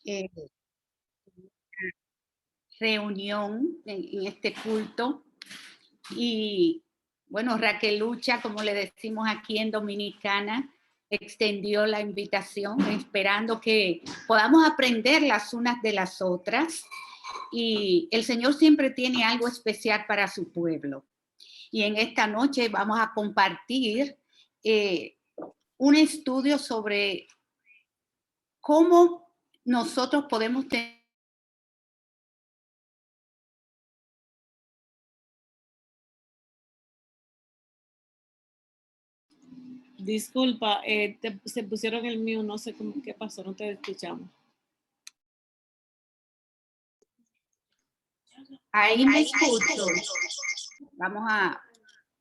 eh, reunión en este culto. Y bueno, Raquel Lucha, como le decimos aquí en Dominicana, extendió la invitación esperando que podamos aprender las unas de las otras. Y el Señor siempre tiene algo especial para su pueblo. Y en esta noche vamos a compartir un estudio sobre cómo nosotros podemos tener. Disculpa, se pusieron el mío, no sé qué pasó, no te escuchamos. Ahí me escucho. Vamos a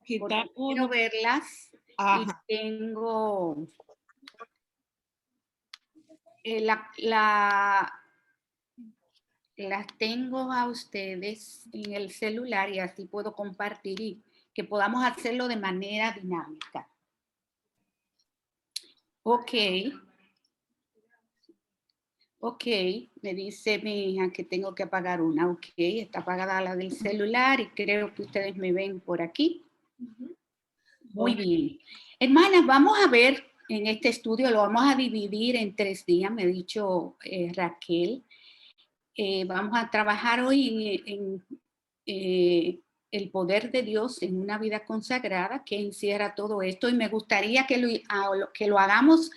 quitar uno. Quiero verlas. Ajá. Y tengo las tengo a ustedes en el celular y así puedo compartir y que podamos hacerlo de manera dinámica. Ok, me dice mi hija que tengo que apagar una. Ok, está apagada la del celular y creo que ustedes me ven por aquí. Muy bien. Hermanas, vamos a ver en este estudio, lo vamos a dividir en 3 días, me ha dicho Raquel. Vamos a trabajar hoy en el poder de Dios en una vida consagrada que encierra todo esto y me gustaría que lo hagamos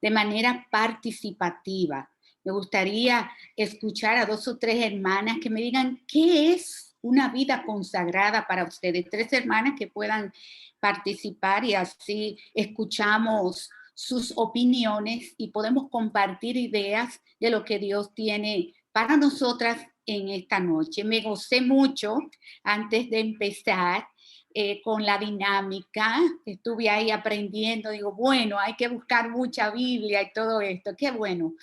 de manera participativa. Me gustaría escuchar a 2 o 3 hermanas que me digan qué es una vida consagrada para ustedes. 3 hermanas que puedan participar y así escuchamos sus opiniones y podemos compartir ideas de lo que Dios tiene para nosotras en esta noche. Me gocé mucho antes de empezar con la dinámica. Estuve ahí aprendiendo. Digo, bueno, hay que buscar mucha Biblia y todo esto. Qué bueno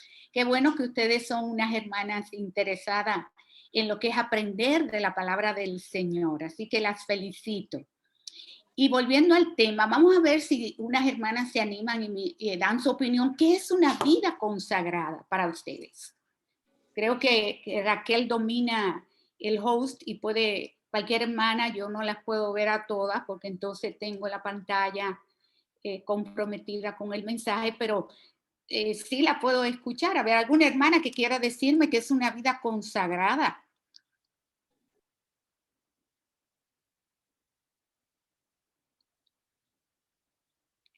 que ustedes son unas hermanas interesadas en lo que es aprender de la palabra del Señor. Así que las felicito. Y volviendo al tema, vamos a ver si unas hermanas se animan y dan su opinión. ¿Qué es una vida consagrada para ustedes? Creo que Raquel domina el host y puede, cualquier hermana, yo no las puedo ver a todas porque entonces tengo la pantalla comprometida con el mensaje, pero sí la puedo escuchar. A ver, alguna hermana que quiera decirme que es una vida consagrada.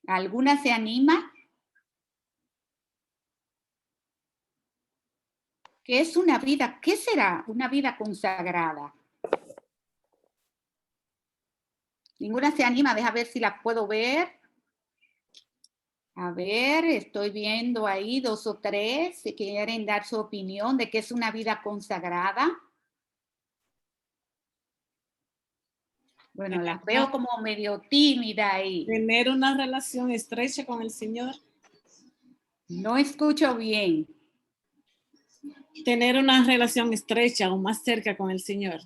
¿Alguna se anima? ¿Qué es una vida? ¿Qué será una vida consagrada? Ninguna se anima, deja ver si la puedo ver. A ver, estoy viendo ahí 2 o 3 si quieren dar su opinión de qué es una vida consagrada. Bueno, las veo como medio tímida ahí. Tener una relación estrecha con el Señor. No escucho bien. Tener una relación estrecha o más cerca con el Señor.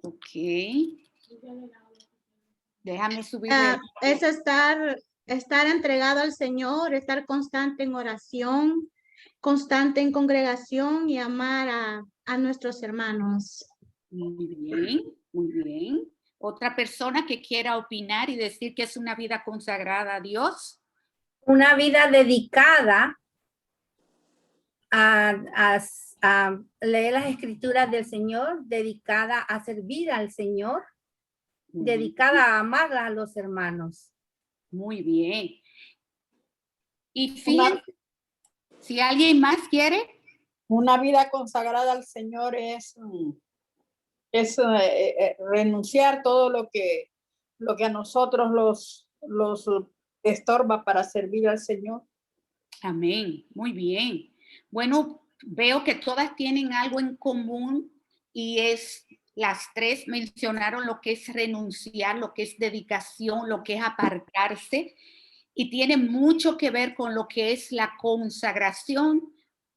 Ok. Déjame subir. Es estar entregado al Señor, estar constante en oración, constante en congregación y amar a nuestros hermanos. Muy bien, muy bien. ¿Otra persona que quiera opinar y decir que es una vida consagrada a Dios? Una vida dedicada a leer las escrituras del Señor, dedicada a servir al Señor, dedicada a amar a los hermanos. Muy bien. Y fíjense, si alguien más quiere. Una vida consagrada al Señor es renunciar todo lo que a nosotros los estorba para servir al Señor. Amén, muy bien. Bueno, veo que todas tienen algo en común y las 3 mencionaron lo que es renunciar, lo que es dedicación, lo que es apartarse y tiene mucho que ver con lo que es la consagración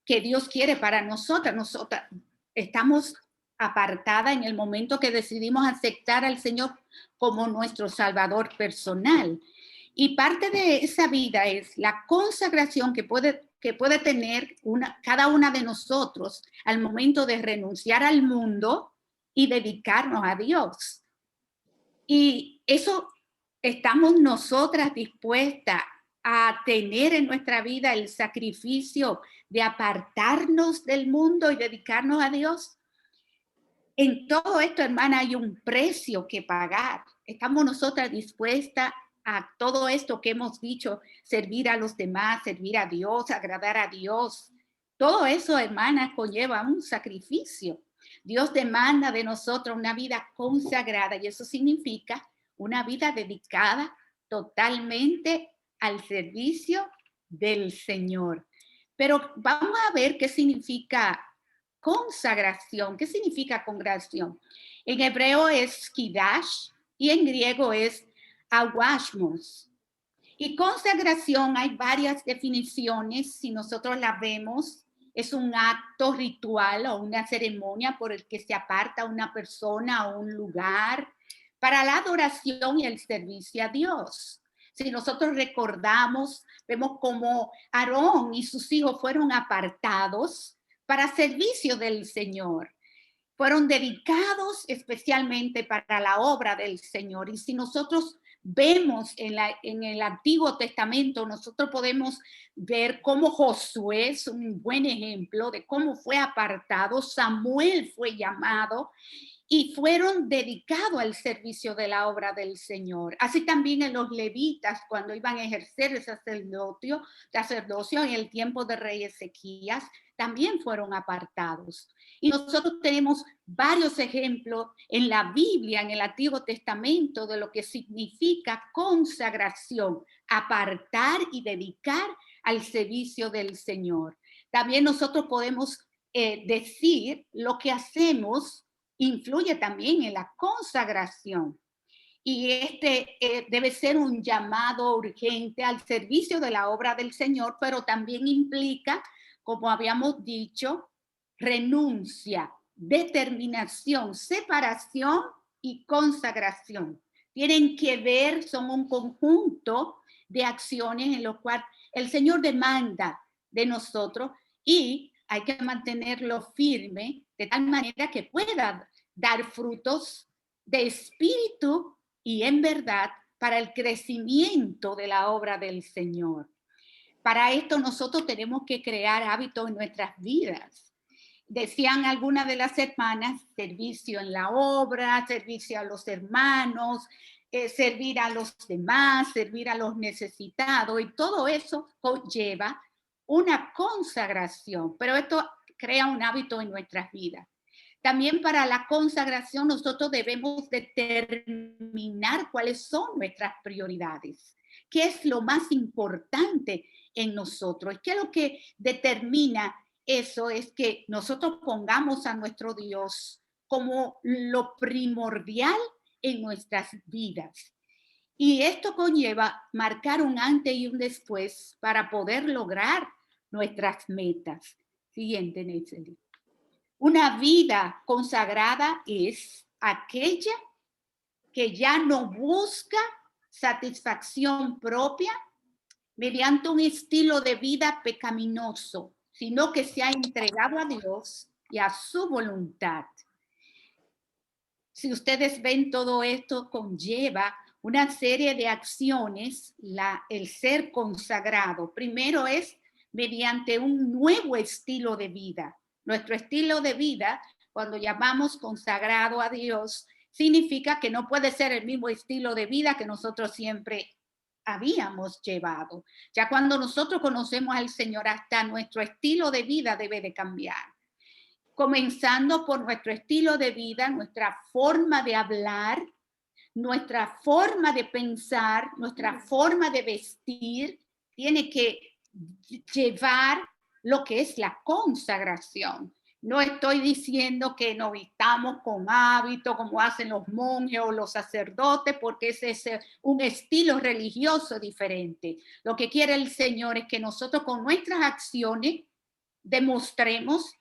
que Dios quiere para nosotras. Nosotras estamos apartadas en el momento que decidimos aceptar al Señor como nuestro Salvador personal. Y parte de esa vida es la consagración que puede que puede tener cada una de nosotros al momento de renunciar al mundo y dedicarnos a Dios. Y eso estamos nosotras dispuestas a tener en nuestra vida el sacrificio de apartarnos del mundo y dedicarnos a Dios. En todo esto, hermana, hay un precio que pagar. Estamos nosotras dispuestas a todo esto que hemos dicho, servir a los demás, servir a Dios, agradar a Dios. Todo eso, hermana, conlleva un sacrificio. Dios demanda de nosotros una vida consagrada y eso significa una vida dedicada totalmente al servicio del Señor. Pero vamos a ver qué significa consagración. ¿Qué significa consagración? En hebreo es kidash y en griego es awashmos. Y consagración hay varias definiciones. Si nosotros la vemos, es un acto ritual o una ceremonia por el que se aparta una persona o un lugar para la adoración y el servicio a Dios. Si nosotros recordamos, vemos cómo Aarón y sus hijos fueron apartados para servicio del Señor. Fueron dedicados especialmente para la obra del Señor. Y si nosotros vemos en el Antiguo Testamento, nosotros podemos ver cómo Josué es un buen ejemplo de cómo fue apartado, Samuel fue llamado y fueron dedicados al servicio de la obra del Señor. Así también en los levitas, cuando iban a ejercer el sacerdocio en el tiempo de rey Ezequías, también fueron apartados. Y nosotros tenemos varios ejemplos en la Biblia, en el Antiguo Testamento, de lo que significa consagración, apartar y dedicar al servicio del Señor. También nosotros podemos decir lo que hacemos influye también en la consagración. Y debe ser un llamado urgente al servicio de la obra del Señor, pero también implica, como habíamos dicho, renuncia, determinación, separación y consagración. Tienen que ver, son un conjunto de acciones en los cuales el Señor demanda de nosotros y hay que mantenerlo firme de tal manera que pueda dar frutos de espíritu y en verdad para el crecimiento de la obra del Señor. Para esto nosotros tenemos que crear hábitos en nuestras vidas. Decían algunas de las hermanas, servicio en la obra, servicio a los hermanos, servir a los demás, servir a los necesitados, y todo eso conlleva una consagración, pero esto crea un hábito en nuestras vidas. También para la consagración nosotros debemos determinar cuáles son nuestras prioridades, qué es lo más importante en nosotros, qué es lo que determina eso, es que nosotros pongamos a nuestro Dios como lo primordial en nuestras vidas. Y esto conlleva marcar un antes y un después para poder lograr nuestras metas. Siguiente, Neiseli. Una vida consagrada es aquella que ya no busca satisfacción propia mediante un estilo de vida pecaminoso, sino que se ha entregado a Dios y a su voluntad. Si ustedes ven, todo esto conlleva una serie de acciones, el ser consagrado. Primero es mediante un nuevo estilo de vida. Nuestro estilo de vida, cuando llamamos consagrado a Dios, significa que no puede ser el mismo estilo de vida que nosotros siempre habíamos llevado. Ya cuando nosotros conocemos al Señor, hasta nuestro estilo de vida debe de cambiar. Comenzando por nuestro estilo de vida, nuestra forma de hablar, nuestra forma de pensar, nuestra forma de vestir, tiene que llevar lo que es la consagración. No estoy diciendo que nos vistamos con hábito como hacen los monjes o los sacerdotes, porque ese es un estilo religioso diferente. Lo que quiere el Señor es que nosotros con nuestras acciones demostremos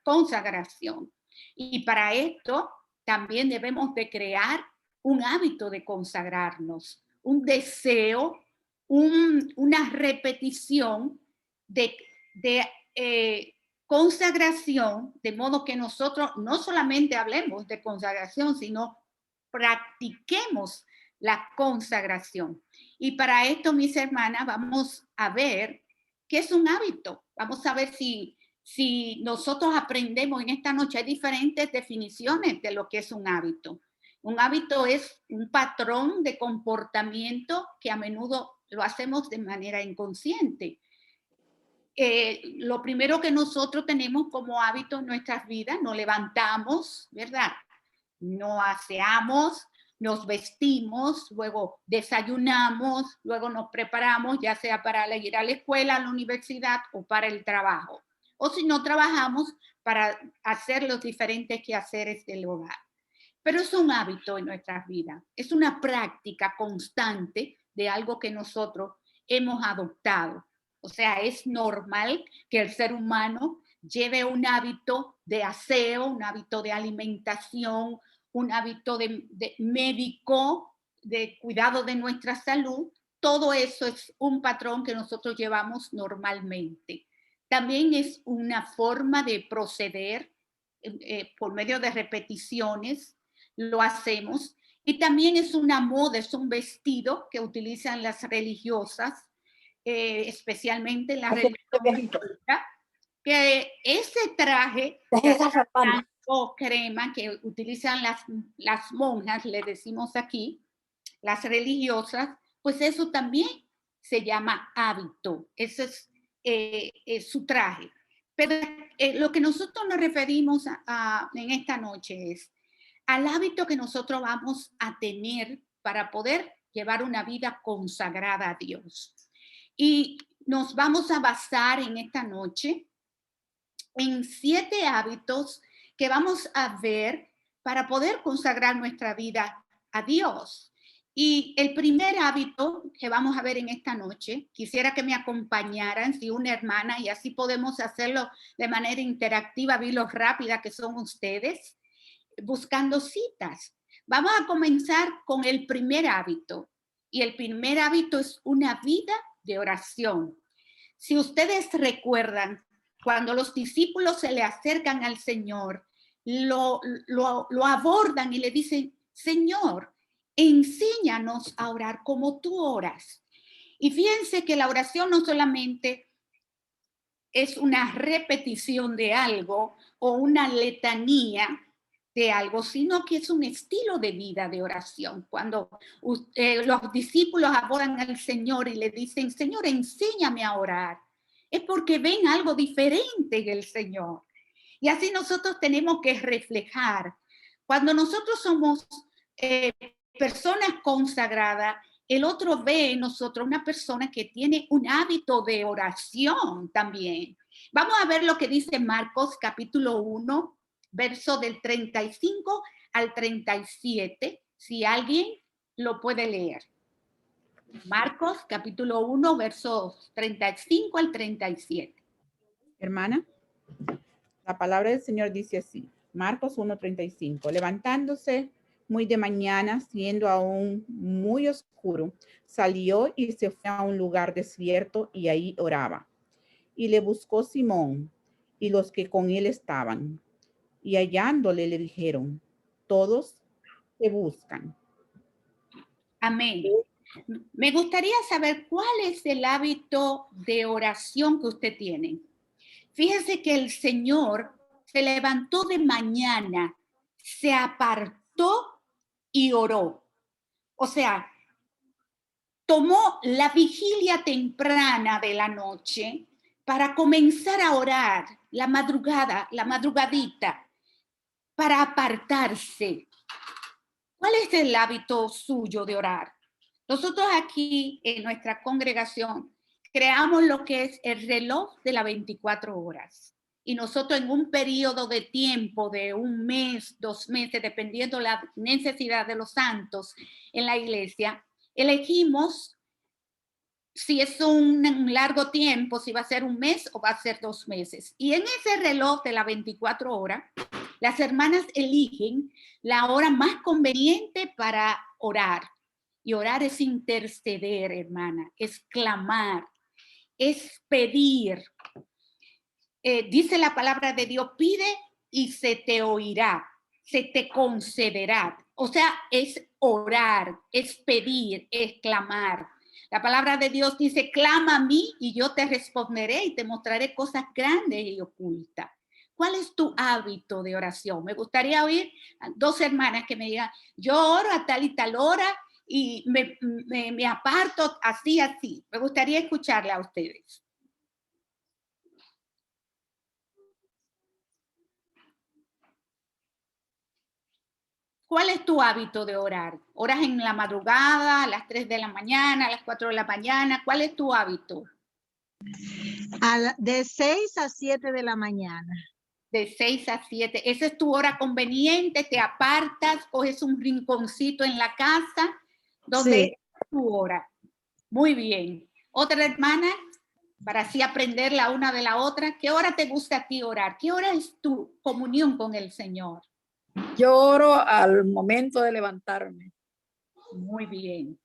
consagración. Y para esto también debemos de crear un hábito de consagrarnos, un deseo, una repetición consagración, de modo que nosotros no solamente hablemos de consagración, sino practiquemos la consagración. Y para esto, mis hermanas, vamos a ver qué es un hábito. Vamos a ver si nosotros aprendemos en esta noche. Hay diferentes definiciones de lo que es un hábito. Un hábito es un patrón de comportamiento que a menudo lo hacemos de manera inconsciente. Lo primero que nosotros tenemos como hábito en nuestras vidas, nos levantamos, ¿verdad? Nos aseamos, nos vestimos, luego desayunamos, luego nos preparamos, ya sea para ir a la escuela, a la universidad o para el trabajo. O si no trabajamos, para hacer los diferentes quehaceres del hogar. Pero es un hábito en nuestras vidas, es una práctica constante de algo que nosotros hemos adoptado. O sea, es normal que el ser humano lleve un hábito de aseo, un hábito de alimentación, un hábito de médico, de cuidado de nuestra salud. Todo eso es un patrón que nosotros llevamos normalmente. También es una forma de proceder por medio de repeticiones, lo hacemos. Y también es una moda, es un vestido que utilizan las religiosas, especialmente las religiosas, que ese traje o crema que utilizan las monjas, le decimos aquí, las religiosas, pues eso también se llama hábito. Ese es su traje. Pero lo que nosotros nos referimos en esta noche es al hábito que nosotros vamos a tener para poder llevar una vida consagrada a Dios. Y nos vamos a basar en esta noche en 7 hábitos que vamos a ver para poder consagrar nuestra vida a Dios. Y el primer hábito que vamos a ver en esta noche, quisiera que me acompañaran, si una hermana, y así podemos hacerlo de manera interactiva, vi lo rápida que son ustedes, buscando citas. Vamos a comenzar con el primer hábito. Y el primer hábito es una vida de oración. Si ustedes recuerdan, cuando los discípulos se le acercan al Señor, lo abordan y le dicen, Señor, enséñanos a orar como tú oras. Y fíjense que la oración no solamente es una repetición de algo o una letanía de algo, sino que es un estilo de vida de oración. Cuando los discípulos abordan al Señor y le dicen, Señor, enséñame a orar, es porque ven algo diferente en el Señor. Y así nosotros tenemos que reflejar. Cuando nosotros somos personas consagradas, el otro ve en nosotros una persona que tiene un hábito de oración también. Vamos a ver lo que dice Marcos capítulo 1, verso del 35 al 37, si alguien lo puede leer. Marcos capítulo 1, versos 35 al 37. Hermana, la palabra del Señor dice así, Marcos 1:35, levantándose muy de mañana, siendo aún muy oscuro, salió y se fue a un lugar desierto y ahí oraba. Y le buscó Simón y los que con él estaban. Y hallándole le dijeron, todos te buscan. Amén. Me gustaría saber cuál es el hábito de oración que usted tiene. Fíjese que el Señor se levantó de mañana, se apartó y oró. O sea, tomó la vigilia temprana de la noche para comenzar a orar, la madrugadita, para apartarse. ¿Cuál es el hábito suyo de orar? Nosotros aquí en nuestra congregación creamos lo que es el reloj de las 24 horas. Y nosotros en un periodo de tiempo de 1 mes, 2 meses, dependiendo la necesidad de los santos en la iglesia, elegimos si es un largo tiempo, si va a ser 1 mes o va a ser 2 meses. Y en ese reloj de las 24 horas, las hermanas eligen la hora más conveniente para orar. Y orar es interceder, hermana, es clamar. es pedir. Dice la palabra de Dios, pide y se te oirá, se te concederá. O sea, es orar, es pedir, es clamar. La palabra de Dios dice, clama a mí y yo te responderé y te mostraré cosas grandes y ocultas. ¿Cuál es tu hábito de oración? Me gustaría oír a 2 hermanas que me digan, yo oro a tal y tal hora y me aparto así, así. Me gustaría escucharla a ustedes. ¿Cuál es tu hábito de orar? ¿Oras en la madrugada, a las 3 de la mañana, a las 4 de la mañana? ¿Cuál es tu hábito? De 6 a 7 de la mañana. De 6 a 7. ¿Esa es tu hora conveniente? ¿Te apartas? ¿Coges un rinconcito en la casa? ¿Dónde Sí. es tu hora? Muy bien. ¿Otra hermana? Para así aprender la una de la otra. ¿Qué hora te gusta a ti orar? ¿Qué hora es tu comunión con el Señor? Yo oro al momento de levantarme. Muy bien.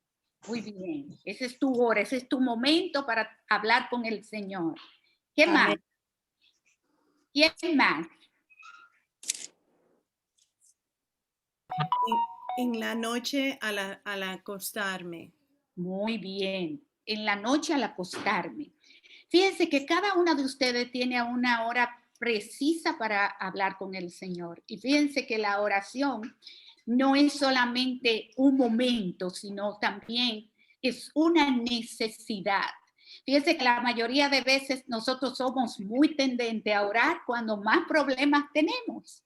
Muy bien. Esa es tu hora, ese es tu momento para hablar con el Señor. ¿Qué más? Amén. ¿Quién más? En la noche al acostarme. Muy bien. En la noche al acostarme. Fíjense que cada una de ustedes tiene una hora precisa para hablar con el Señor. Y fíjense que la oración no es solamente un momento, sino también es una necesidad. Fíjense que la mayoría de veces nosotros somos muy tendentes a orar cuando más problemas tenemos.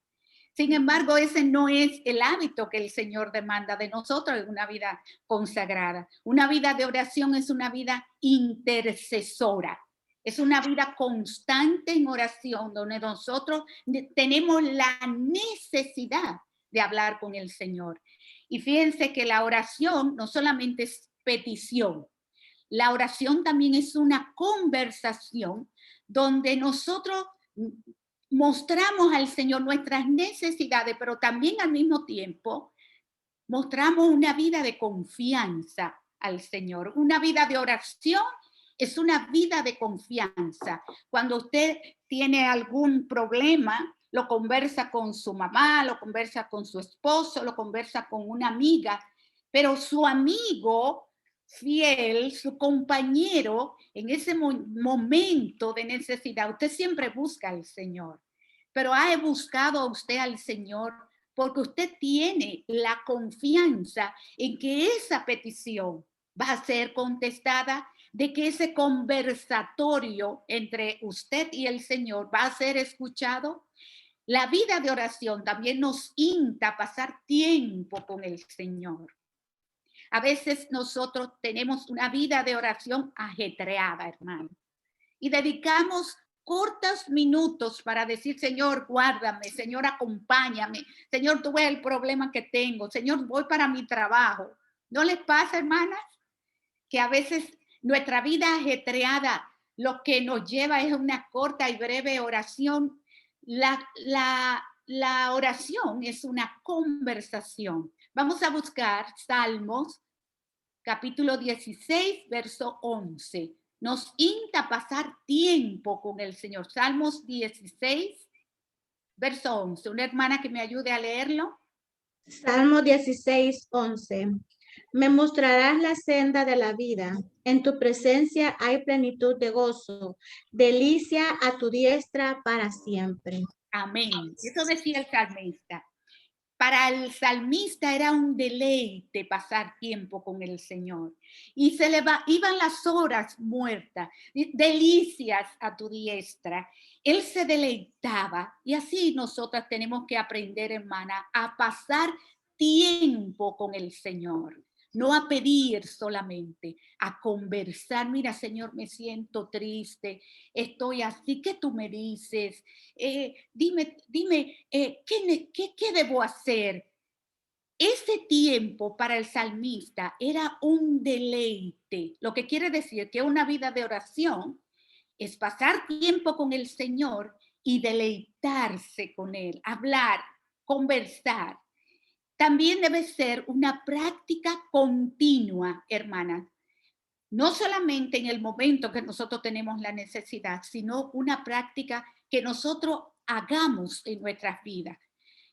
Sin embargo, ese no es el hábito que el Señor demanda de nosotros en una vida consagrada. Una vida de oración es una vida intercesora. Es una vida constante en oración donde nosotros tenemos la necesidad de hablar con el Señor. Y fíjense que la oración no solamente es petición, la oración también es una conversación donde nosotros mostramos al Señor nuestras necesidades, pero también al mismo tiempo mostramos una vida de confianza al Señor. Una vida de oración es una vida de confianza. Cuando usted tiene algún problema, lo conversa con su mamá, lo conversa con su esposo, lo conversa con una amiga, pero su amigo fiel, su compañero, en ese momento de necesidad, usted siempre busca al Señor. Pero ¿ha buscado usted al Señor porque usted tiene la confianza en que esa petición va a ser contestada, de que ese conversatorio entre usted y el Señor va a ser escuchado? La vida de oración también nos insta a pasar tiempo con el Señor. A veces nosotros tenemos una vida de oración ajetreada, hermano, y dedicamos cortos minutos para decir, Señor, guárdame, Señor, acompáñame, Señor, tú ves el problema que tengo, Señor, voy para mi trabajo. ¿No les pasa, hermanas? Que a veces nuestra vida ajetreada lo que nos lleva es una corta y breve oración. La oración es una conversación. Vamos a buscar Salmos, capítulo 16, verso 11. Nos insta a pasar tiempo con el Señor. Salmos 16, verso 11. Una hermana que me ayude a leerlo. Salmo 16, 11. Me mostrarás la senda de la vida. En tu presencia hay plenitud de gozo. Delicia a tu diestra para siempre. Amén. Eso decía el salmista. Para el salmista era un deleite pasar tiempo con el Señor. Y iban las horas muertas, delicias a tu diestra. Él se deleitaba. Y así nosotras tenemos que aprender, hermana, a pasar tiempo con el Señor. No a pedir solamente, a conversar. Mira, Señor, me siento triste, estoy así, ¿qué tú me dices? Dime, ¿qué debo hacer? Ese tiempo para el salmista era un deleite, lo que quiere decir que una vida de oración es pasar tiempo con el Señor y deleitarse con Él, hablar, conversar. También debe ser una práctica continua, hermanas. No solamente en el momento que nosotros tenemos la necesidad, sino una práctica que nosotros hagamos en nuestras vidas.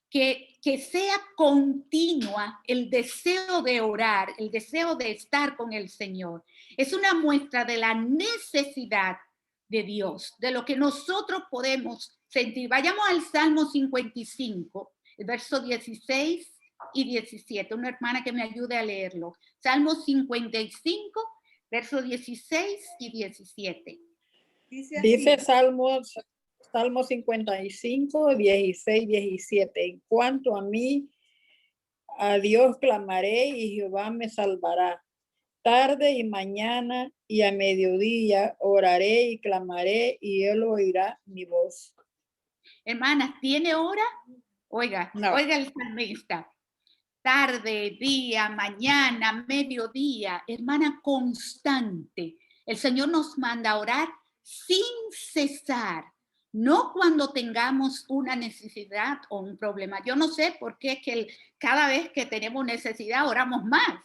Que sea continua el deseo de orar, el deseo de estar con el Señor. Es una muestra de la necesidad de Dios, de lo que nosotros podemos sentir. Vayamos al Salmo 55, el verso 16 y 17. Una hermana que me ayude a leerlo. Salmo 55, verso 16 y 17. Dice Salmo 55, 16, 17. En cuanto a mí, a Dios clamaré y Jehová me salvará. Tarde y mañana y a mediodía oraré y clamaré y él oirá mi voz. Hermanas, ¿tiene hora? Oiga, No. Oiga el salmista. Tarde, día, mañana, mediodía, hermana, constante. El Señor nos manda a orar sin cesar, no cuando tengamos una necesidad o un problema. Yo no sé por qué es que cada vez que tenemos necesidad oramos más,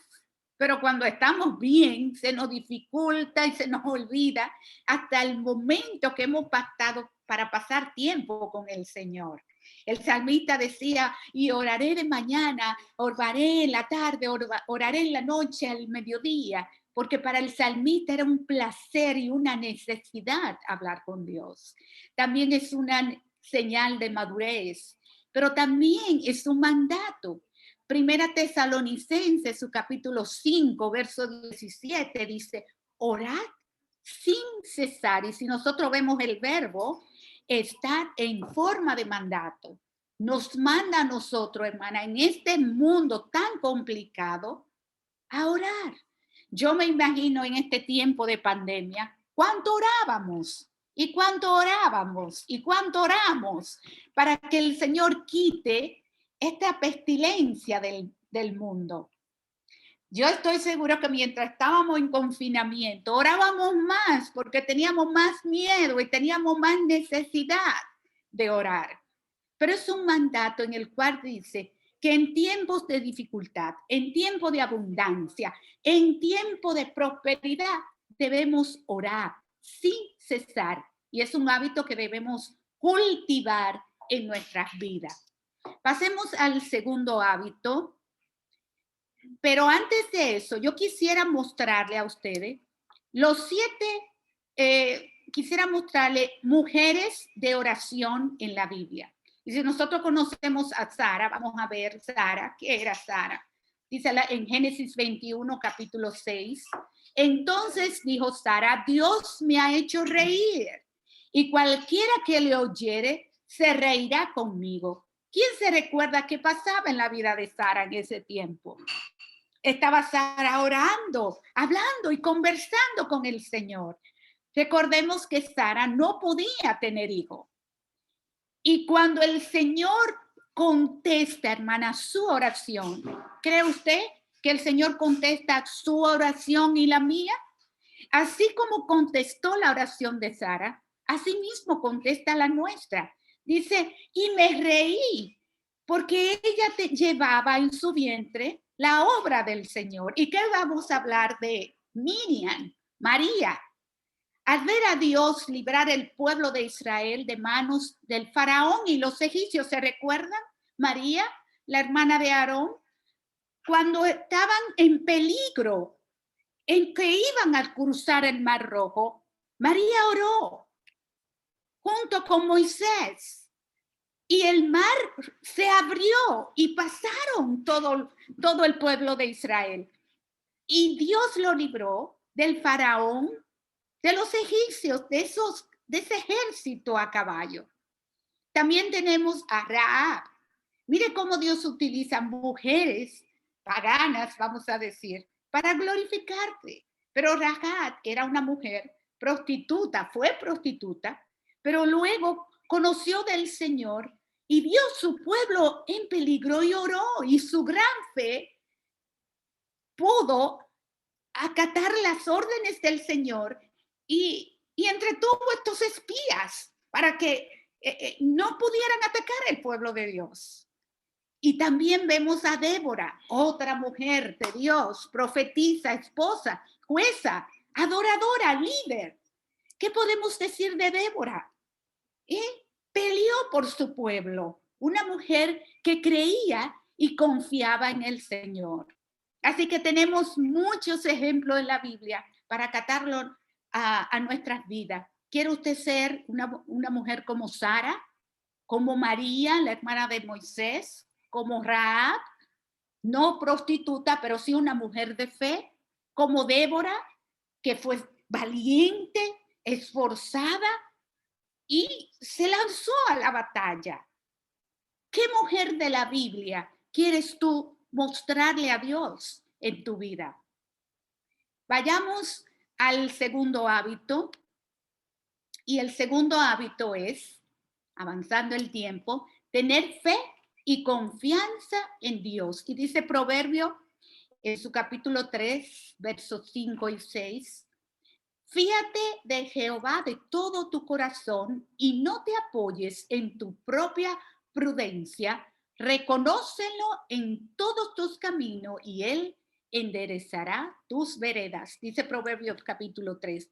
pero cuando estamos bien se nos dificulta y se nos olvida hasta el momento que hemos pactado para pasar tiempo con el Señor. El salmista decía, y oraré de mañana, oraré en la tarde, oraré en la noche, al mediodía, porque para el salmista era un placer y una necesidad hablar con Dios. También es una señal de madurez, pero también es un mandato. Primera Tesalonicenses, su capítulo 5, verso 17, dice, orad sin cesar. Y si nosotros vemos el verbo, está en forma de mandato. Nos manda a nosotros, hermana, en este mundo tan complicado, a orar. Yo me imagino en este tiempo de pandemia, cuánto orábamos y cuánto orábamos y cuánto oramos para que el Señor quite esta pestilencia del mundo. Yo estoy seguro que mientras estábamos en confinamiento, orábamos más porque teníamos más miedo y teníamos más necesidad de orar. Pero es un mandato en el cual dice que en tiempos de dificultad, en tiempos de abundancia, en tiempo de prosperidad, debemos orar sin cesar. Y es un hábito que debemos cultivar en nuestras vidas. Pasemos al segundo hábito. Pero antes de eso, yo quisiera mostrarle a ustedes quisiera mostrarle mujeres de oración en la Biblia. Y si nosotros conocemos a Sara, vamos a ver Sara, ¿qué era Sara? Dice en Génesis 21, capítulo 6. Entonces dijo Sara, Dios me ha hecho reír, y cualquiera que le oyere se reirá conmigo. ¿Quién se recuerda qué pasaba en la vida de Sara en ese tiempo? Estaba Sara orando, hablando y conversando con el Señor. Recordemos que Sara no podía tener hijo. Y cuando el Señor contesta, hermana, su oración, ¿cree usted que el Señor contesta su oración y la mía? Así como contestó la oración de Sara, así mismo contesta la nuestra. Dice, y me reí, porque ella llevaba en su vientre la obra del Señor. ¿Y qué vamos a hablar de Miriam, María? Al ver a Dios librar el pueblo de Israel de manos del faraón y los egipcios, ¿se recuerdan? María, la hermana de Aarón, cuando estaban en peligro, en que iban a cruzar el Mar Rojo, María oró junto con Moisés. Y el mar se abrió y pasaron todo el pueblo de Israel. Y Dios lo libró del faraón, de los egipcios, de ese ejército a caballo. También tenemos a Rahab. Mire cómo Dios utiliza mujeres paganas, vamos a decir, para glorificarte. Pero Rahab era una mujer prostituta, fue prostituta, pero luego conoció del Señor y vio su pueblo en peligro y oró, y su gran fe pudo acatar las órdenes del Señor y entretuvo estos espías para que no pudieran atacar el pueblo de Dios. Y también vemos a Débora, otra mujer de Dios, profetisa, esposa, jueza adoradora, líder. ¿Qué podemos decir de Débora? Peleó por su pueblo, una mujer que creía y confiaba en el Señor. Así que tenemos muchos ejemplos en la Biblia para acatarlo a nuestras vidas. ¿Quiere usted ser una mujer como Sara, como María, la hermana de Moisés, como Rahab, no prostituta, pero sí una mujer de fe, como Débora, que fue valiente, esforzada y se lanzó a la batalla? ¿Qué mujer de la Biblia quieres tú mostrarle a Dios en tu vida? Vayamos al segundo hábito. Y el segundo hábito es, avanzando el tiempo, tener fe y confianza en Dios. Y dice Proverbio en su capítulo 3, versos 5 y 6, fíate de Jehová de todo tu corazón y no te apoyes en tu propia prudencia, reconócelo en todos tus caminos y él enderezará tus veredas. Dice Proverbios capítulo 3.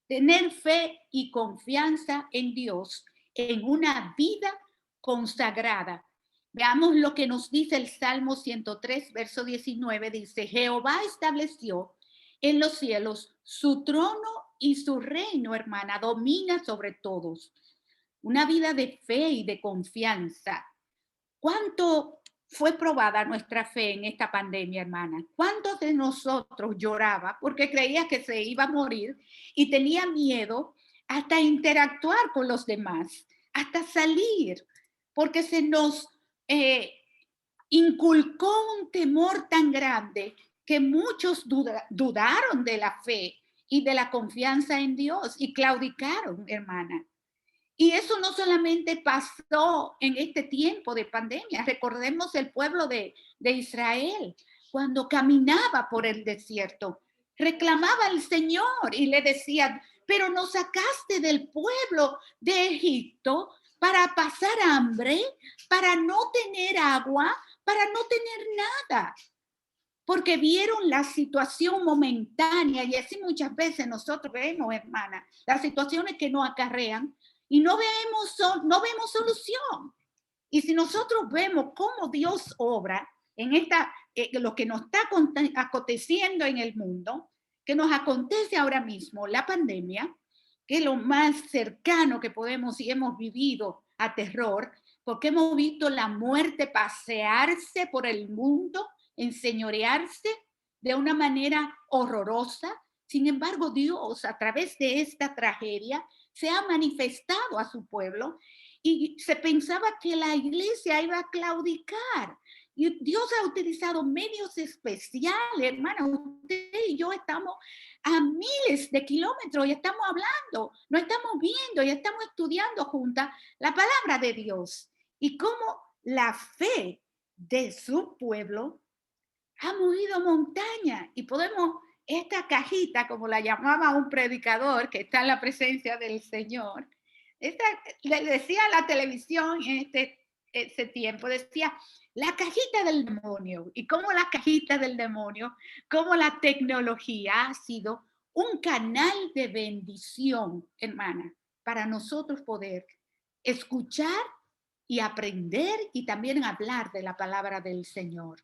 Tener fe y confianza en Dios en una vida consagrada. Veamos lo que nos dice el Salmo 103, verso 19. Dice, Jehová estableció en los cielos su trono y su reino, hermana, domina sobre todos. Una vida de fe y de confianza. ¿Cuánto fue probada nuestra fe en esta pandemia, hermana? ¿Cuántos de nosotros lloraba porque creía que se iba a morir y tenía miedo hasta interactuar con los demás, hasta salir, porque se nos inculcó un temor tan grande que muchos dudaron de la fe y de la confianza en Dios y claudicaron, hermana? Y eso no solamente pasó en este tiempo de pandemia. Recordemos el pueblo de Israel, cuando caminaba por el desierto, reclamaba al Señor y le decía, pero nos sacaste del pueblo de Egipto para pasar hambre, para no tener agua, para no tener nada. Porque vieron la situación momentánea, y así muchas veces nosotros vemos, hermana, las situaciones que nos acarrean, y no vemos solución. Y si nosotros vemos cómo Dios obra en lo que nos está aconteciendo en el mundo, que nos acontece ahora mismo, la pandemia, que es lo más cercano que podemos y hemos vivido a terror, porque hemos visto la muerte pasearse por el mundo, enseñorearse de una manera horrorosa. Sin embargo, Dios, a través de esta tragedia, se ha manifestado a su pueblo y se pensaba que la iglesia iba a claudicar. Y Dios ha utilizado medios especiales, hermana. Usted y yo estamos a miles de kilómetros y estamos hablando, no estamos viendo y estamos estudiando juntas la palabra de Dios. Y cómo la fe de su pueblo ha movido montaña. Y podemos, esta cajita, como la llamaba un predicador que está en la presencia del Señor, le decía a la televisión en ese tiempo, decía, la cajita del demonio. Y cómo la cajita del demonio, cómo la tecnología ha sido un canal de bendición, hermana, para nosotros poder escuchar y aprender y también hablar de la palabra del Señor.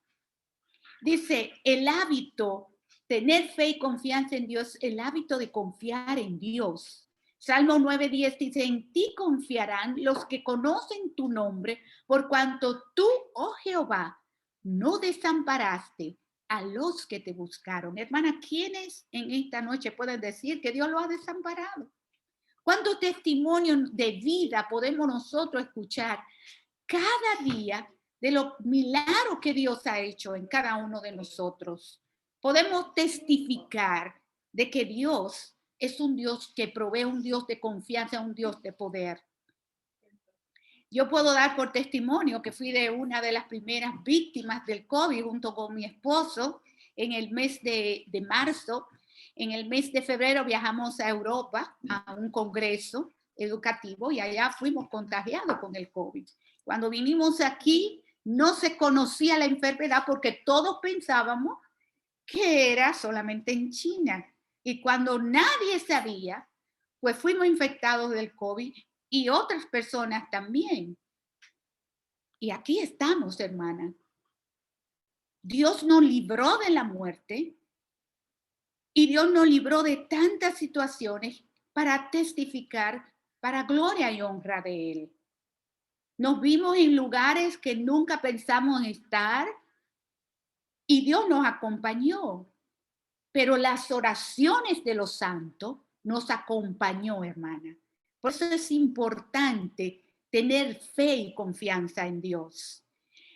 Dice, el hábito, tener fe y confianza en Dios, el hábito de confiar en Dios. Salmo 9:10 dice, en ti confiarán los que conocen tu nombre, por cuanto tú, oh Jehová, no desamparaste a los que te buscaron. Hermana, ¿quiénes en esta noche pueden decir que Dios lo ha desamparado? ¿Cuántos testimonios de vida podemos nosotros escuchar cada día de los milagros que Dios ha hecho en cada uno de nosotros? Podemos testificar de que Dios es un Dios que provee, un Dios de confianza, un Dios de poder. Yo puedo dar por testimonio que fui de una de las primeras víctimas del COVID junto con mi esposo en el mes de marzo. En el mes de febrero viajamos a Europa a un congreso educativo y allá fuimos contagiados con el COVID. Cuando vinimos aquí no se conocía la enfermedad porque todos pensábamos que era solamente en China. Y cuando nadie sabía, pues fuimos infectados del COVID y otras personas también. Y aquí estamos, hermana. Dios nos libró de la muerte y Dios nos libró de tantas situaciones para testificar para gloria y honra de Él. Nos vimos en lugares que nunca pensamos estar y Dios nos acompañó. Pero las oraciones de los santos nos acompañó, hermana. Por eso es importante tener fe y confianza en Dios.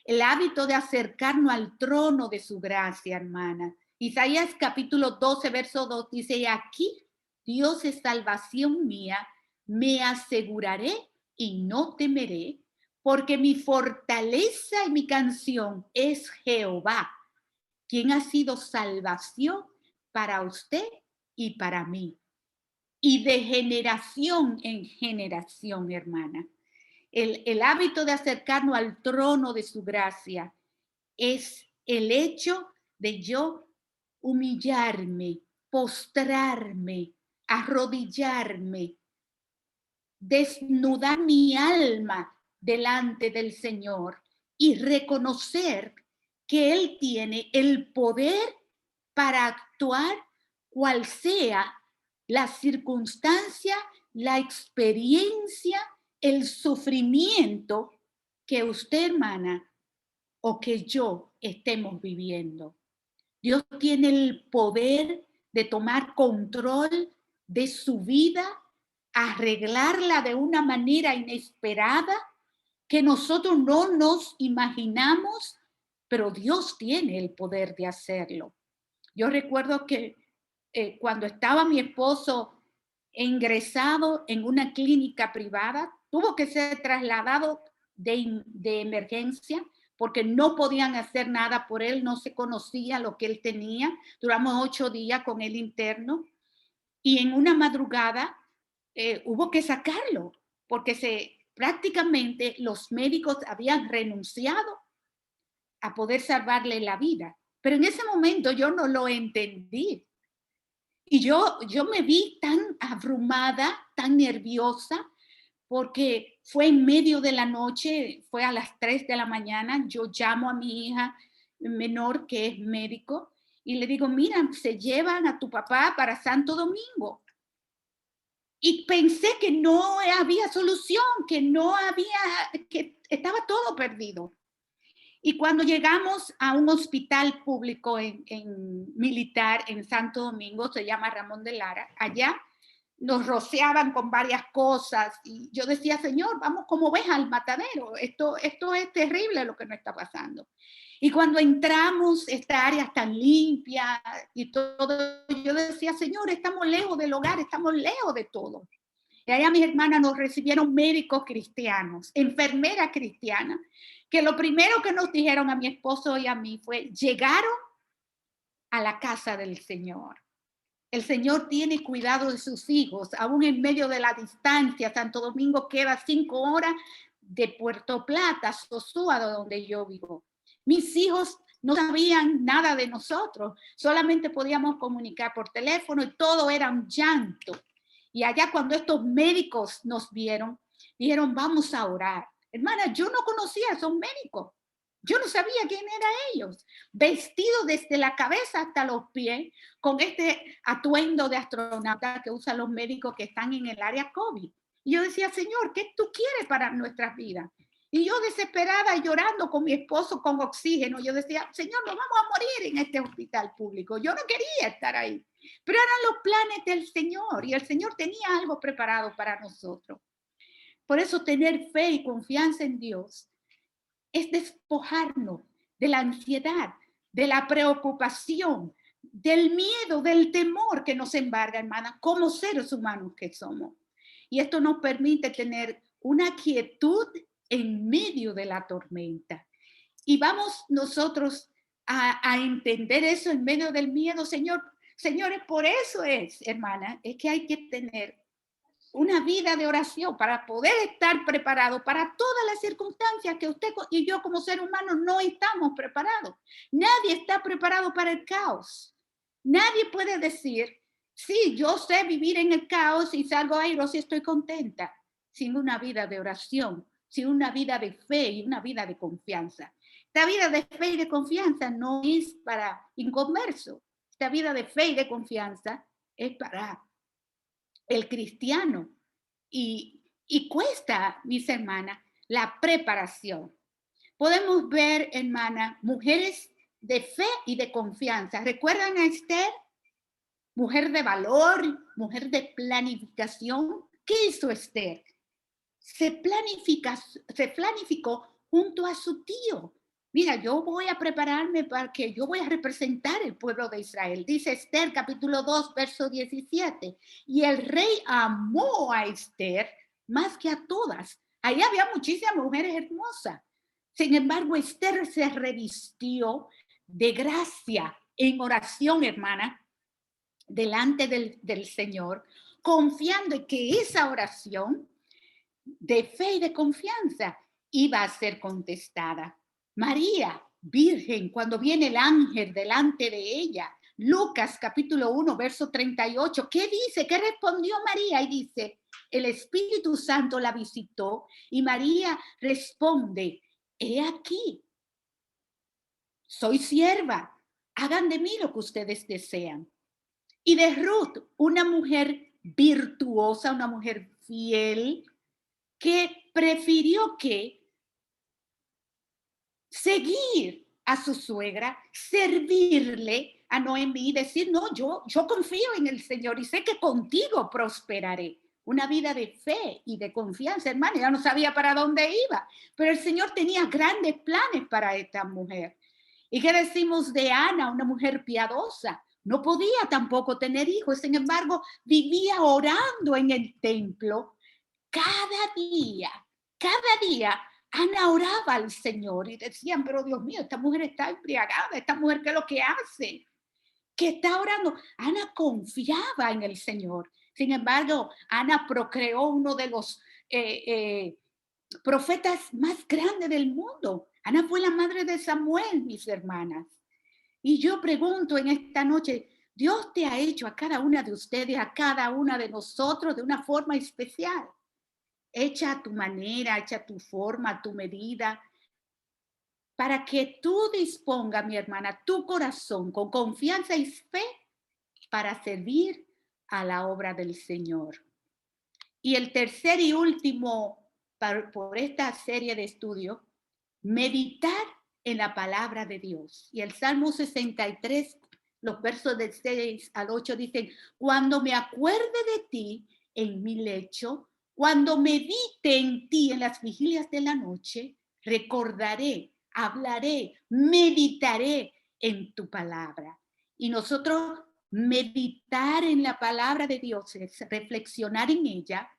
El hábito de acercarnos al trono de su gracia, hermana. Isaías capítulo 12, verso 2 dice, aquí Dios es salvación mía, me aseguraré y no temeré, porque mi fortaleza y mi canción es Jehová, quien ha sido salvación para usted y para mí. Y de generación en generación, hermana. El hábito de acercarnos al trono de su gracia es el hecho de yo humillarme, postrarme, arrodillarme, desnudar mi alma delante del Señor y reconocer que Él tiene el poder para actuar cual sea la circunstancia, la experiencia, el sufrimiento que usted, hermana, o que yo estemos viviendo. Dios tiene el poder de tomar control de su vida, arreglarla de una manera inesperada que nosotros no nos imaginamos, pero Dios tiene el poder de hacerlo. Yo recuerdo que cuando estaba mi esposo ingresado en una clínica privada, tuvo que ser trasladado de emergencia porque no podían hacer nada por él, no se conocía lo que él tenía. Duramos 8 días con él interno y en una madrugada hubo que sacarlo porque prácticamente los médicos habían renunciado a poder salvarle la vida. Pero en ese momento yo no lo entendí. Y yo me vi tan abrumada, tan nerviosa, porque fue en medio de la noche, fue a las 3 de la mañana, yo llamo a mi hija menor que es médico y le digo, mira, se llevan a tu papá para Santo Domingo. Y pensé que no había solución, que estaba todo perdido. Y cuando llegamos a un hospital público en militar en Santo Domingo, se llama Ramón de Lara, allá nos rociaban con varias cosas y yo decía, Señor, vamos como ovejas al matadero, esto es terrible lo que nos está pasando. Y cuando entramos, esta área está limpia y todo, yo decía, Señor, estamos lejos del hogar, estamos lejos de todo. Y allá mis hermanas nos recibieron médicos cristianos, enfermeras cristianas, que lo primero que nos dijeron a mi esposo y a mí fue, llegaron a la casa del Señor. El Señor tiene cuidado de sus hijos, aún en medio de la distancia. Santo Domingo queda 5 horas de Puerto Plata, Sosúa, donde yo vivo. Mis hijos no sabían nada de nosotros, solamente podíamos comunicar por teléfono y todo era un llanto. Y allá cuando estos médicos nos vieron, dijeron, vamos a orar. Hermana, yo no conocía a esos médicos. Yo no sabía quién eran ellos, vestidos desde la cabeza hasta los pies, con este atuendo de astronauta que usan los médicos que están en el área COVID. Y yo decía, Señor, ¿qué tú quieres para nuestras vidas? Y yo desesperada, llorando con mi esposo con oxígeno, yo decía, Señor, nos vamos a morir en este hospital público. Yo no quería estar ahí, pero eran los planes del Señor y el Señor tenía algo preparado para nosotros. Por eso tener fe y confianza en Dios es despojarnos de la ansiedad, de la preocupación, del miedo, del temor que nos embarga, hermana, como seres humanos que somos. Y esto nos permite tener una quietud en medio de la tormenta. Y vamos nosotros a entender eso en medio del miedo, señores, por eso es, hermana, es que hay que tener una vida de oración para poder estar preparado para todas las circunstancias que usted y yo como ser humano no estamos preparados. Nadie está preparado para el caos. Nadie puede decir, Sí, yo sé vivir en el caos y salgo airosa y estoy contenta, sin una vida de oración, sin una vida de fe y una vida de confianza. Esta vida de fe y de confianza no es para inconversos. Esta vida de fe y de confianza es para el cristiano. Y cuesta, mis hermanas, la preparación. Podemos ver, hermana, mujeres de fe y de confianza. ¿Recuerdan a Esther? Mujer de valor, mujer de planificación. ¿Qué hizo Esther? Se planificó junto a su tío. Mira, yo voy a prepararme para que yo voy a representar el pueblo de Israel. Dice Esther, capítulo 2, verso 17. Y el rey amó a Esther más que a todas. Ahí había muchísimas mujeres hermosas. Sin embargo, Esther se revistió de gracia en oración, hermana, delante del Señor, confiando en que esa oración de fe y de confianza iba a ser contestada. María, virgen, cuando viene el ángel delante de ella, Lucas capítulo 1, verso 38, ¿qué dice? ¿Qué respondió María? Y dice, el Espíritu Santo la visitó y María responde, he aquí, soy sierva, hagan de mí lo que ustedes desean. Y de Ruth, una mujer virtuosa, una mujer fiel, que prefirió que seguir a su suegra, servirle a Noemí y decir, no, yo confío en el Señor y sé que contigo prosperaré. Una vida de fe y de confianza, hermano. Ya no sabía para dónde iba, pero el Señor tenía grandes planes para esta mujer. ¿Y qué decimos de Ana, una mujer piadosa? No podía tampoco tener hijos, sin embargo, vivía orando en el templo cada día. Ana oraba al Señor y decían, pero Dios mío, esta mujer está embriagada, esta mujer, ¿qué es lo que hace? Que está orando. Ana confiaba en el Señor. Sin embargo, Ana procreó uno de los profetas más grandes del mundo. Ana fue la madre de Samuel, mis hermanas. Y yo pregunto en esta noche, Dios te ha hecho a cada una de ustedes, a cada una de nosotros de una forma especial. Hecha a tu manera, hecha a tu forma, a tu medida, para que tú dispongas, mi hermana, tu corazón con confianza y fe para servir a la obra del Señor. Y el tercer y último, por esta serie de estudios, meditar en la palabra de Dios. Y el Salmo 63, los versos del 6 al 8 dicen, cuando me acuerde de ti en mi lecho, cuando medite en ti en las vigilias de la noche, recordaré, hablaré, meditaré en tu palabra. Y nosotros meditar en la palabra de Dios es reflexionar en ella,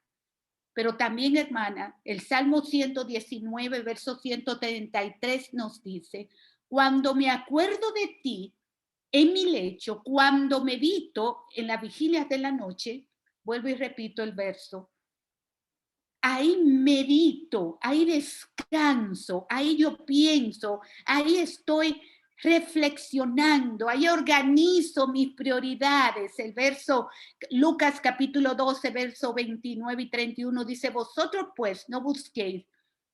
pero también, hermana, el Salmo 119, verso 133 nos dice, cuando me acuerdo de ti en mi lecho, cuando medito en las vigilias de la noche, vuelvo y repito el verso, ahí medito, ahí descanso, ahí yo pienso, ahí estoy reflexionando, ahí organizo mis prioridades. El verso, Lucas capítulo 12, verso 29 y 31 dice, vosotros pues no busquéis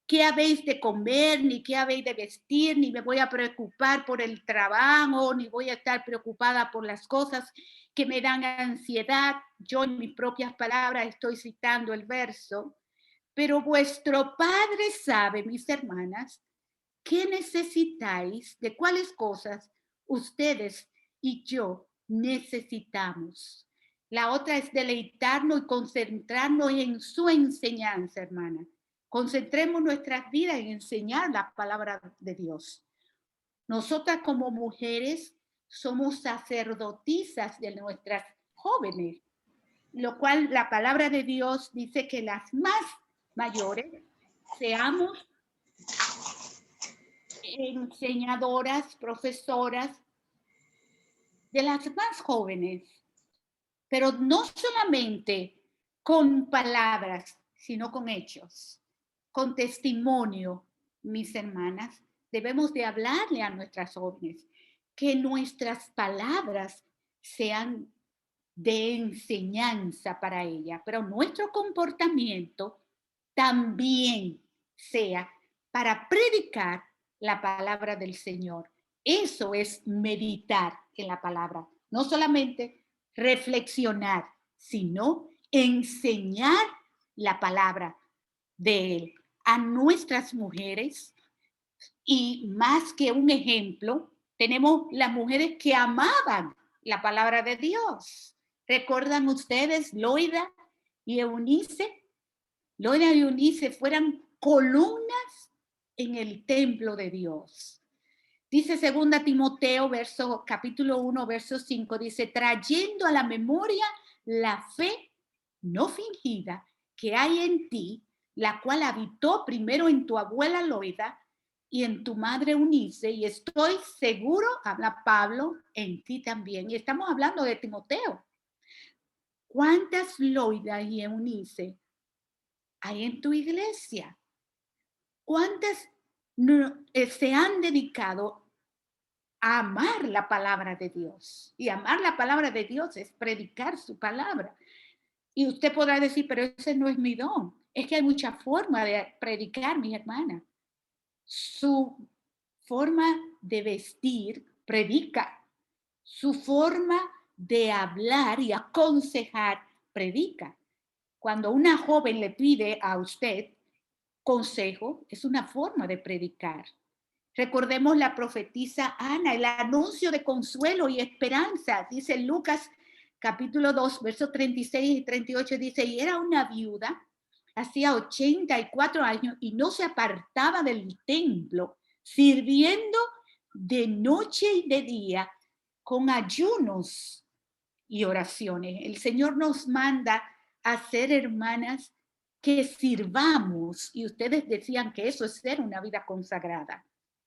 qué habéis de comer, ni qué habéis de vestir, ni me voy a preocupar por el trabajo, ni voy a estar preocupada por las cosas que me dan ansiedad. Yo en mis propias palabras estoy citando el verso. Pero vuestro Padre sabe, mis hermanas, qué necesitáis, de cuáles cosas ustedes y yo necesitamos. La otra es deleitarnos y concentrarnos en su enseñanza, hermana. Concentremos nuestras vidas en enseñar la palabra de Dios. Nosotras como mujeres somos sacerdotisas de nuestras jóvenes, lo cual la palabra de Dios dice que las más mayores seamos enseñadoras, profesoras de las más jóvenes, pero no solamente con palabras, sino con hechos, con testimonio, mis hermanas. Debemos de hablarle a nuestras jóvenes, que nuestras palabras sean de enseñanza para ella, pero nuestro comportamiento también sea para predicar la palabra del Señor. Eso es meditar en la palabra, no solamente reflexionar, sino enseñar la palabra de Él a nuestras mujeres. Y más que un ejemplo, tenemos las mujeres que amaban la palabra de Dios. ¿Recuerdan ustedes Loida y Eunice? Loida y Eunice fueran columnas en el templo de Dios. Dice 2 Timoteo, capítulo 1, verso 5, dice, trayendo a la memoria la fe no fingida que hay en ti, la cual habitó primero en tu abuela Loida y en tu madre Eunice, y estoy seguro, habla Pablo, en ti también. Y estamos hablando de Timoteo. ¿Cuántas Loida y Eunice hay en tu iglesia? ¿Cuántas se han dedicado a amar la palabra de Dios? Y amar la palabra de Dios es predicar su palabra. Y usted podrá decir, pero ese no es mi don. Es que hay muchas formas de predicar, mi hermana. Su forma de vestir predica. Su forma de hablar y aconsejar predica. Cuando una joven le pide a usted consejo, es una forma de predicar. Recordemos la profetisa Ana, el anuncio de consuelo y esperanza. Dice Lucas capítulo 2, versos 36 y 38, dice, y era una viuda, hacía 84 años, y no se apartaba del templo, sirviendo de noche y de día, con ayunos y oraciones. El Señor nos manda a ser hermanas que sirvamos, y ustedes decían que eso es ser una vida consagrada,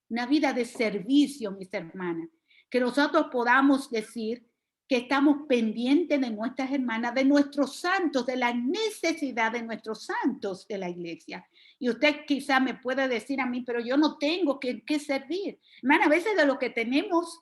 una vida de servicio, mis hermanas, que nosotros podamos decir que estamos pendientes de nuestras hermanas, de nuestros santos, de la necesidad de nuestros santos de la iglesia. Y usted quizá me puede decir a mí, pero yo no tengo que servir. Hermana, a veces de lo que tenemos,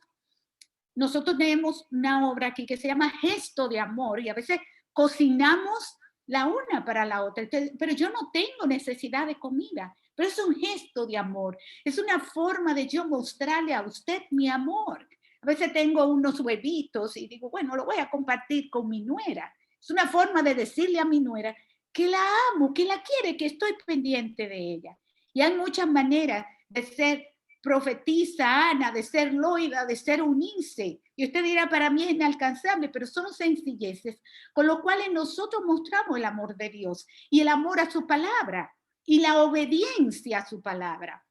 nosotros tenemos una obra aquí que se llama Gesto de Amor, y a veces cocinamos la una para la otra, pero yo no tengo necesidad de comida, pero es un gesto de amor, es una forma de yo mostrarle a usted mi amor. A veces tengo unos huevitos y digo, bueno, lo voy a compartir con mi nuera. Es una forma de decirle a mi nuera que la amo, que la quiere, que estoy pendiente de ella. Y hay muchas maneras de ser profetisa Ana, de ser Loida, de ser Eunice. Y usted dirá, para mí es inalcanzable, pero son sencilleces, con lo cual nosotros mostramos el amor de Dios y el amor a su palabra y la obediencia a su palabra.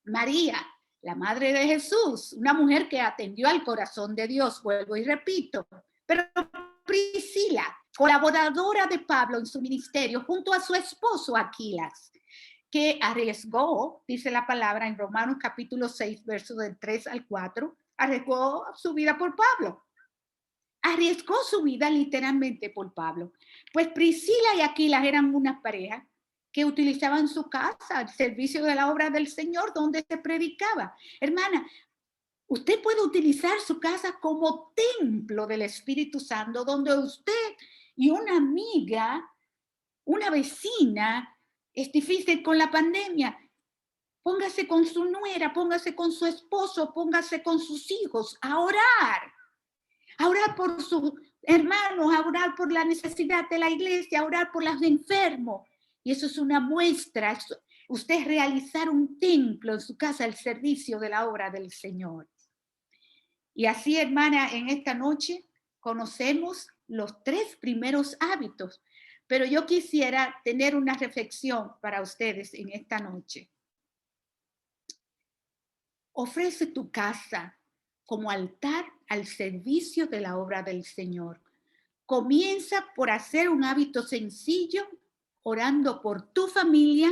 María, la madre de Jesús, una mujer que atendió al corazón de Dios, vuelvo y repito, pero Priscila, colaboradora de Pablo en su ministerio, junto a su esposo Aquilas, que arriesgó, dice la palabra en Romanos capítulo 6, versos del 3 al 4, arriesgó su vida por Pablo. Arriesgó su vida literalmente por Pablo. Pues Priscila y Aquilas eran una pareja que utilizaban su casa al servicio de la obra del Señor, donde se predicaba. Hermana, usted puede utilizar su casa como templo del Espíritu Santo, donde usted y una amiga, una vecina, es difícil con la pandemia, póngase con su nuera, póngase con su esposo, póngase con sus hijos a orar por sus hermanos, a orar por la necesidad de la iglesia, a orar por los enfermos. Y eso es una muestra, usted realizar un templo en su casa al servicio de la obra del Señor. Y así, hermana, en esta noche conocemos los 3 primeros hábitos, pero yo quisiera tener una reflexión para ustedes en esta noche. Ofrece tu casa como altar al servicio de la obra del Señor. Comienza por hacer un hábito sencillo, orando por tu familia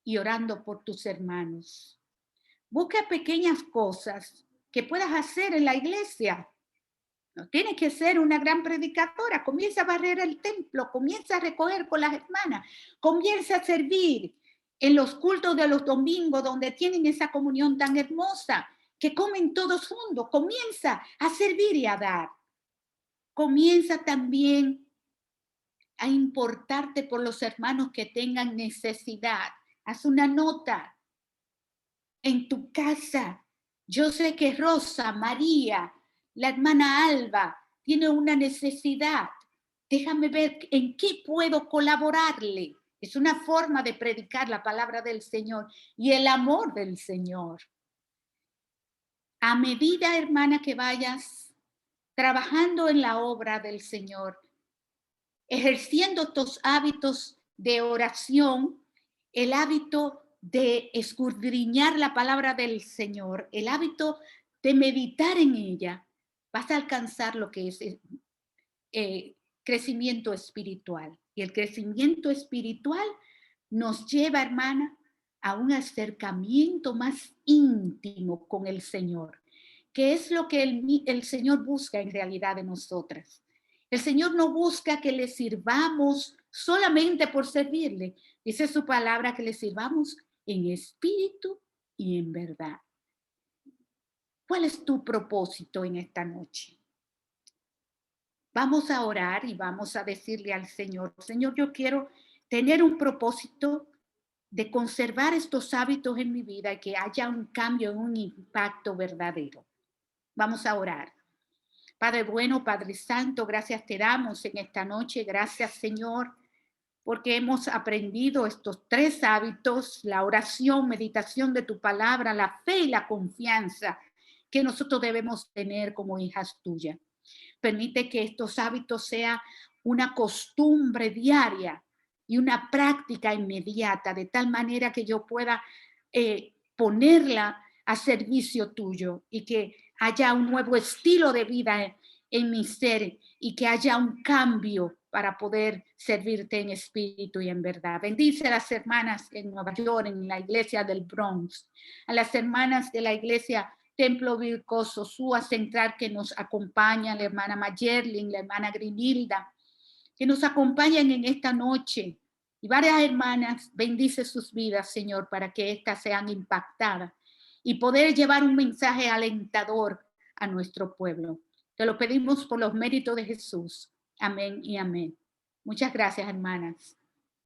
y orando por tus hermanos. Busca pequeñas cosas que puedas hacer en la iglesia. No tienes que ser una gran predicadora. Comienza a barrer el templo, comienza a recoger con las hermanas, comienza a servir en los cultos de los domingos donde tienen esa comunión tan hermosa, que comen todos juntos. Comienza a servir y a dar. Comienza también a importarte por los hermanos que tengan necesidad. Haz una nota en tu casa. Yo sé que Rosa, María, la hermana Alba, tiene una necesidad. Déjame ver en qué puedo colaborarle. Es una forma de predicar la palabra del Señor y el amor del Señor. A medida, hermana, que vayas trabajando en la obra del Señor, ejerciendo estos hábitos de oración, el hábito de escudriñar la palabra del Señor, el hábito de meditar en ella, vas a alcanzar lo que es crecimiento espiritual. Y el crecimiento espiritual nos lleva, hermana, a un acercamiento más íntimo con el Señor, que es lo que el Señor busca en realidad de nosotras. El Señor no busca que le sirvamos solamente por servirle. Dice su palabra que le sirvamos en espíritu y en verdad. ¿Cuál es tu propósito en esta noche? Vamos a orar y vamos a decirle al Señor, Señor, yo quiero tener un propósito de conservar estos hábitos en mi vida y que haya un cambio, un impacto verdadero. Vamos a orar. Padre bueno, Padre Santo, gracias te damos en esta noche. Gracias, Señor, porque hemos aprendido estos 3 hábitos, la oración, meditación de tu palabra, la fe y la confianza que nosotros debemos tener como hijas tuyas. Permite que estos hábitos sean una costumbre diaria y una práctica inmediata, de tal manera que yo pueda ponerla a servicio tuyo y que haya un nuevo estilo de vida en mi ser y que haya un cambio para poder servirte en espíritu y en verdad. Bendice a las hermanas en Nueva York, en la iglesia del Bronx, a las hermanas de la iglesia Templo Vircoso, Sua Central, que nos acompañan, la hermana Mayerlin, la hermana Grinilda, que nos acompañan en esta noche. Y varias hermanas, bendice sus vidas, Señor, para que éstas sean impactadas y poder llevar un mensaje alentador a nuestro pueblo. Te lo pedimos por los méritos de Jesús. Amén y amén. Muchas gracias, hermanas.